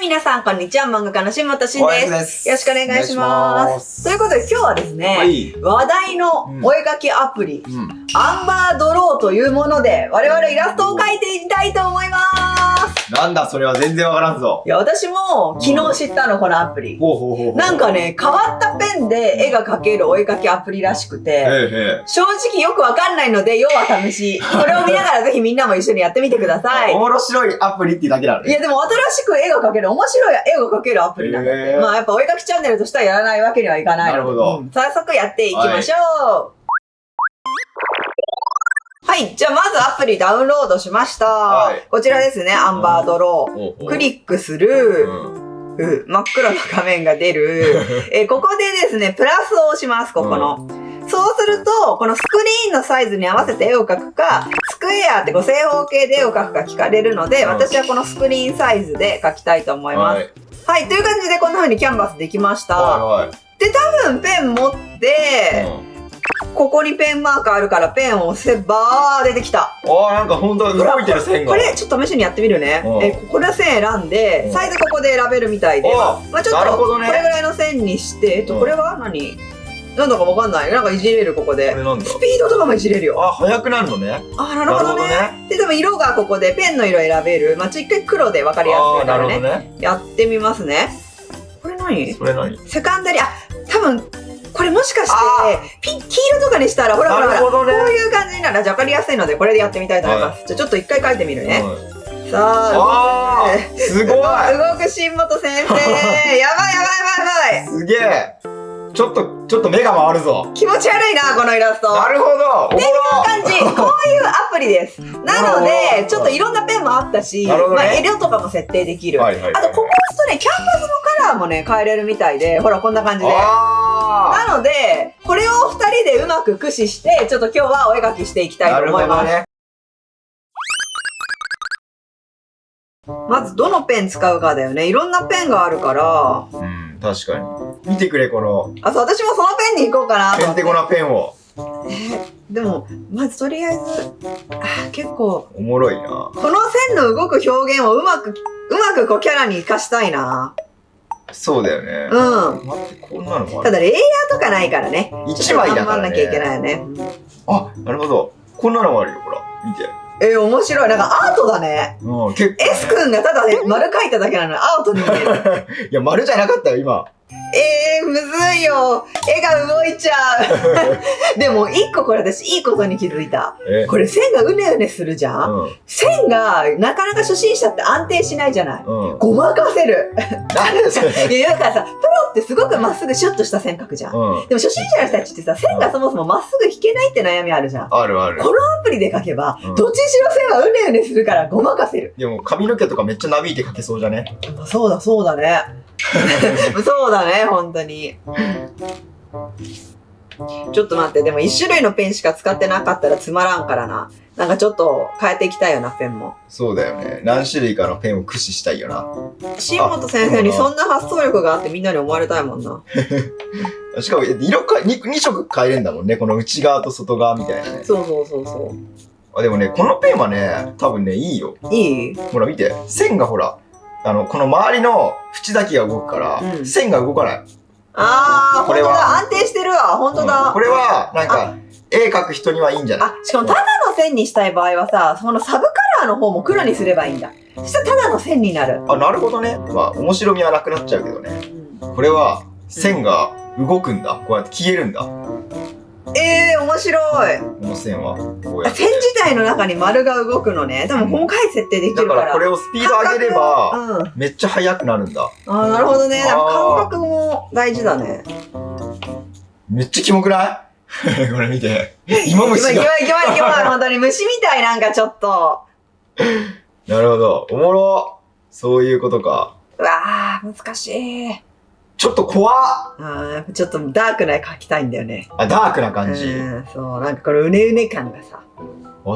皆さん、こんにちは。漫画家の新本慎です。よろしくお願いします。ということで、今日はですね、話題のお絵描きアプリ、アンバードローというもので、我々イラストを描いていきたいと思います。なんだそれは全然わからんぞ。いや、私も昨日知ったの、このアプリ。なんかね、変わったペンで絵が描けるお絵描きアプリらしくて、正直よくわかんないので、要は試し。これを見ながらぜひみんなも一緒にやってみてください。面白いアプリってだけなのね。いや、でも新しく絵が描ける、面白い絵を描けるアプリなんだって。まあやっぱお絵描きチャンネルとしてはやらないわけにはいかない。なるほど。早速やっていきましょう。はい。じゃあまずアプリダウンロードしました。こちらですね、アンバードロー。クリックする。真っ黒な画面が出る。ここでですね、プラスを押します、ここの。そうすると、このスクリーンのサイズに合わせて絵を描くか、スクエアって正方形で絵を描くか聞かれるので、私はこのスクリーンサイズで描きたいと思います。はい、という感じでこんな風にキャンバスできました。で、多分ペン持って、ここにペンマークあるからペンを押せば出てきた。なんか本当は動いてる線が。これちょっと試しにやってみるね。これ線選んで、サイズここで選べるみたいで、まあちょっとこれぐらいの線にして、これは何なんだかわかんない。なんかいじれる、ここで。スピードとかもいじれるよ。速くなるのね。なるほどね。で、多分色がここで、ペンの色選べる。まあ、一回黒でわかりやすいからね。やってみますね。これ何セカンダリ多分、これもしかして、黄色とかにしたら、ほらほらほら、こういう感じになら、わかりやすいので、これでやってみたいと思います。じゃあちょっと一回書いてみるね。さあ、すごい動く新本先生やばいやばいやばいやばいすげえちょっと目が回るぞ。気持ち悪いな、このイラスト。なるほど。っていう感じ。こういうアプリです。なので、ちょっといろんなペンもあったし、まあ、色とかも設定できる。あと、ここ押すとね、キャンバスのカラーもね、変えれるみたいで、ほら、こんな感じで。なので、これを2人でうまく駆使して、ちょっと今日はお絵描きしていきたいと思います。まず、どのペン使うかだよね。いろんなペンがあるから。確かに。見てくれ、この。そう、私もそのペンに行こうかなと。ペンテコなペンを。でも、まずとりあえず、結構。おもろいな。この線の動く表現をうまくこうキャラに活かしたいな。そうだよね。待って、こんなのもある。ただ、レイヤーとかないからね。一枚だからね。頑張んなきゃいけないよね。なるほど。こんなのもあるよ、ほら。見て。面白い。なんかアートだね。S 君がただね、丸描いただけなのにアートに見える。いや、丸じゃなかったよ、今。むずいよ。絵が動いちゃう。でも、一個これ私、いいことに気づいた。これ線がうねうねするじゃん。線が、なかなか初心者って安定しないじゃない。ごまかせる。なんでそれいや、だからさ、プロってすごくまっすぐシュッとした線描くじゃん。でも初心者の人たちってさ、線がそもそもまっすぐ引けないって悩みあるじゃん。あるある。このアプリで描けば、どっちにしろ線はうねうねするからごまかせる。でも髪の毛とかめっちゃなびいて描けそうじゃね。そうだね。そうだね、本当に。ちょっと待って、でも一種類のペンしか使ってなかったらつまらんからな。なんかちょっと変えていきたいよな、ペンも。そうだよね。何種類かのペンを駆使したいよな。新本先生にそんな発想力があってみんなに思われたいもんな。しかも、2色変えれんだもんね。この内側と外側みたいなね。そう。でもね、このペンはね、多分ね、いいよ。いい？ほら見て。線がほら、この周りの縁だけが動くから、線が動かない。これは安定してるわ。本当だ。これは、なんか、絵描く人にはいいんじゃない？しかもただの線にしたい場合はさ、そのサブカラーの方も黒にすればいいんだ。そしたらただの線になる。なるほどね。まあ、面白みはなくなっちゃうけどね。これは、線が動くんだ。こうやって消えるんだ。面白い。この線は、こうやって。線自体の中に丸が動くのね。でも細かい設定できるから。だからこれをスピード上げれば、めっちゃ速くなるんだ。なるほどね。感覚も大事だね。めっちゃキモくないこれ見て。芋虫が。キモい。本当に虫みたいなんかちょっと。なるほど。おもろ。そういうことか。うわー、難しい。ちょっと怖っ。ちょっとダークな絵描きたいんだよね。ダークな感じ。そう、なんかこのうねうね感がさ。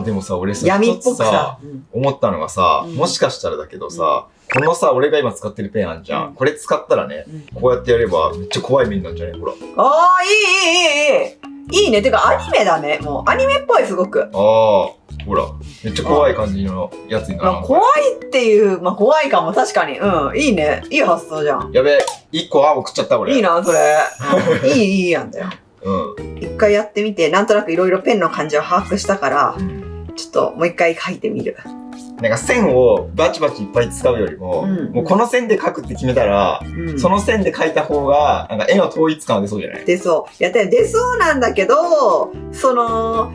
でもさ、俺さ、闇っぽくさ、思ったのがさ、もしかしたらだけどさ、このさ、俺が今使ってるペンあんじゃん。これ使ったらね、こうやってやればめっちゃ怖い目になるんじゃね？ほら。いいね。てかアニメだね。もうアニメっぽい、すごく。ほら、めっちゃ怖い感じのやつになる。怖いっていう、怖いかも、確かに。うん、いいね。いい発想じゃん。やべえ、1個青食っちゃった、俺。いいな、それ。いいやんだよ。一回やってみて、なんとなくいろいろペンの感じを把握したから、ちょっともう一回書いてみる。なんか線をバチバチいっぱい使うよりも、もうこの線で描くって決めたら、その線で描いた方が、なんか絵の統一感は出そうじゃない？出そう。出そうなんだけど、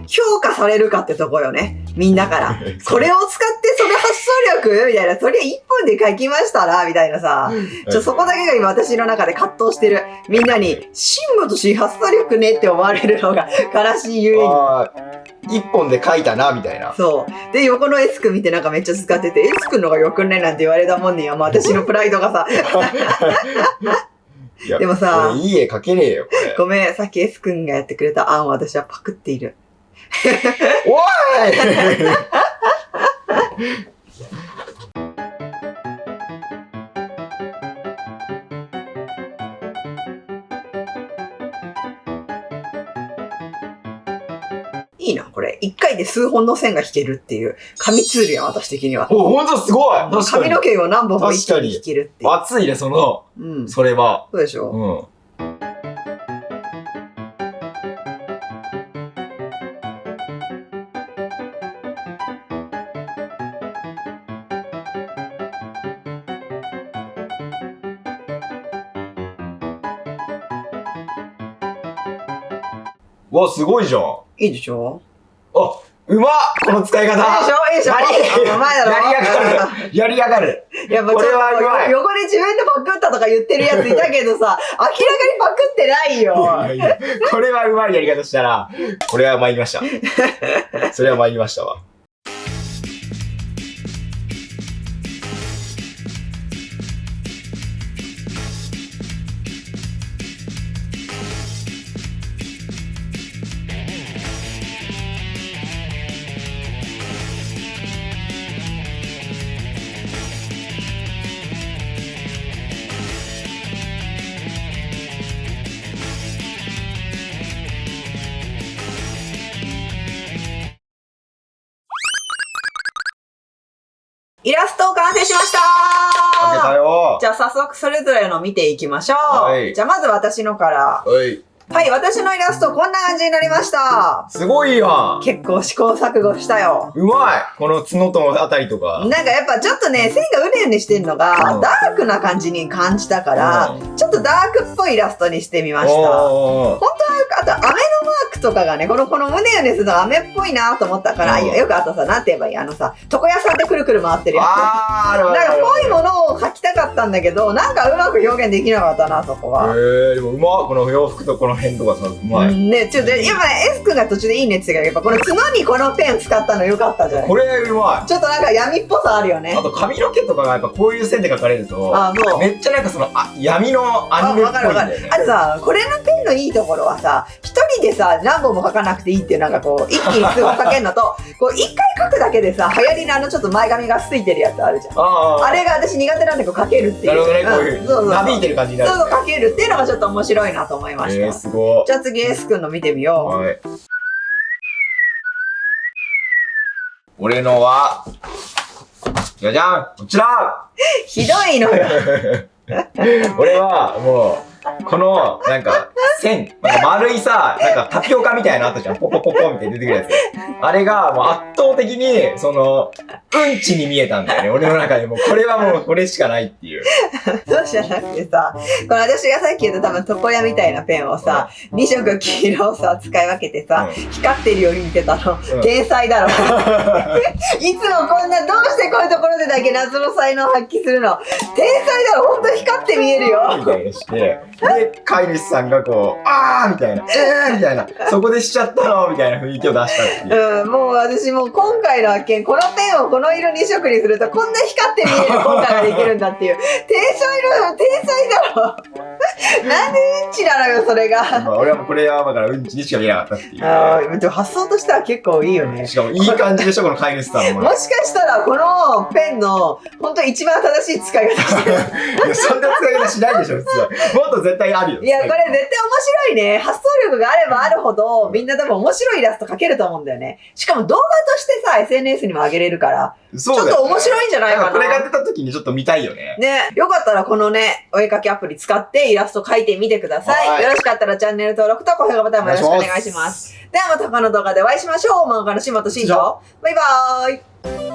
評価されるかってとこよね。みんなから。これを使ってその発想力みたいな、それ一本で描きましたらみたいなさ。そこだけが今私の中で葛藤してる。みんなに、真武とし発想力ねって思われるのが悲しいゆえに。一本で描いたな、みたいな。そう。で、横の S 君見てなんかめっちゃ使ってて、S 君のがよくねなんて言われたもんねや。私のプライドがさ。でもさ、いい絵描けねえよ、これ。ごめん、さっき S 君がやってくれた案を私はパクっている。おいいいな、これ。一回で数本の線が引けるっていう。紙ツールやん、私的には。お、ほんとすごい！確かに。髪の毛を何本も一気に引けるっていう。熱いね、それは。そうでしょ？わ、すごいじゃん。いいでしょ？あ、うまっ！この使い方。いいでしょ？うまいだろ？やりやがる。やっぱちょっと横で自分でパクったとか言ってるやついたけどさ、明らかにパクってないよ。これはうまいやり方したら、これは参りました。それは参りましたわ。イラスト完成しましたー！描けたよー。じゃあ早速それぞれの見ていきましょう。はい、じゃあまず私のから。はい、私のイラストこんな感じになりました。すごいやん。結構試行錯誤したよ。うまい！この角とあたりとか。なんかやっぱちょっとね、線がうねうねしてんのが、ダークな感じに感じたから、ちょっとダークっぽいイラストにしてみました。本当は、あと飴のマークとかがね、このうねうねするの飴っぽいなと思ったから、よくあとさ、なんて言えばいい？床屋さんでくるくる回ってるやつ。なんかぽいものを描きたかったんだけど、なんかうまく表現できなかったな、そこは。でもうまっ！この洋服とこの辺とかさ、うまい。ね、ちょっと、今、S 君が途中でいいねって言ってたけど、やっぱこの角にこのペン使ったのよかったじゃない？これうまい。ちょっとなんか闇っぽさあるよね。あと髪の毛とかがやっぱこういう線で描かれると、めっちゃなんか闇のアニメっぽいんだよね。あとさ、これのペンのいいところはさ、一人でさ、何本も描かなくていいっていうなんかこう、一気に数本描けるのと、こう、一回描くだけでさ、流行りのちょっと前髪がついてるやつあるじゃん。あれが私苦手なんだけど描けるっていう。なるほどね、こういう、なびいてる感じになる。そう描けるっていうのがちょっと面白いなと思いました。すごい。じゃあ次 S 君の見てみよう。はい。俺のは、じゃじゃん！こちら！ひどいのよ。俺は、もう、この、なんか、線、なんか丸いさ、なんかタピオカみたいなのあったじゃん。ポポポポみたいに出てくるやつ。あれが、もう圧倒的に、うんちに見えたんだよね。俺の中でも、これはもうこれしかないっていう。そうじゃなくてさ、この私がさっき言った多分床屋みたいなペンをさ、2色黄色をさ、使い分けてさ、光ってるように見てたの。天才だろ。いつもこんな、どうしてこういうところでだけ謎の才能を発揮するの？天才だろ、ほんと光って見えるよ。みたいなして、で、飼い主さんがこう、あーみたいな、みたいな、そこでしちゃったのみたいな雰囲気を出したっていう。もう私もう今回の発見、このペンをこの色2色にするとこんな光って見える効果ができるんだっていう。天才だろ。なんでうんちなのよ、それが。まあ俺はもうこれはだからうんちにしか見えなかったっていう。ああ、でも発想としては結構いいよね。しかもいい感じでしょ、この飼い主さんも。もしかしたらこのペンの本当一番正しい使い方してる。いや、そんな使い方しないでしょ、普通は。もっと絶対あるよ。いや、これ絶対面白いね。発想力があればあるほど、みんな多分面白いイラスト描けると思うんだよね。しかも動画としてさ、SNS にも上げれるから、そうだよね、ちょっと面白いんじゃないかな。これが出た時にちょっと見たいよね。ね、よかったらこのね、お絵描きアプリ使ってイラスト描いてみてください。よろしかったらチャンネル登録と高評価ボタンもよろしくお願いします。ではまた他の動画でお会いしましょう。漫画の島と新庄。バイバーイ。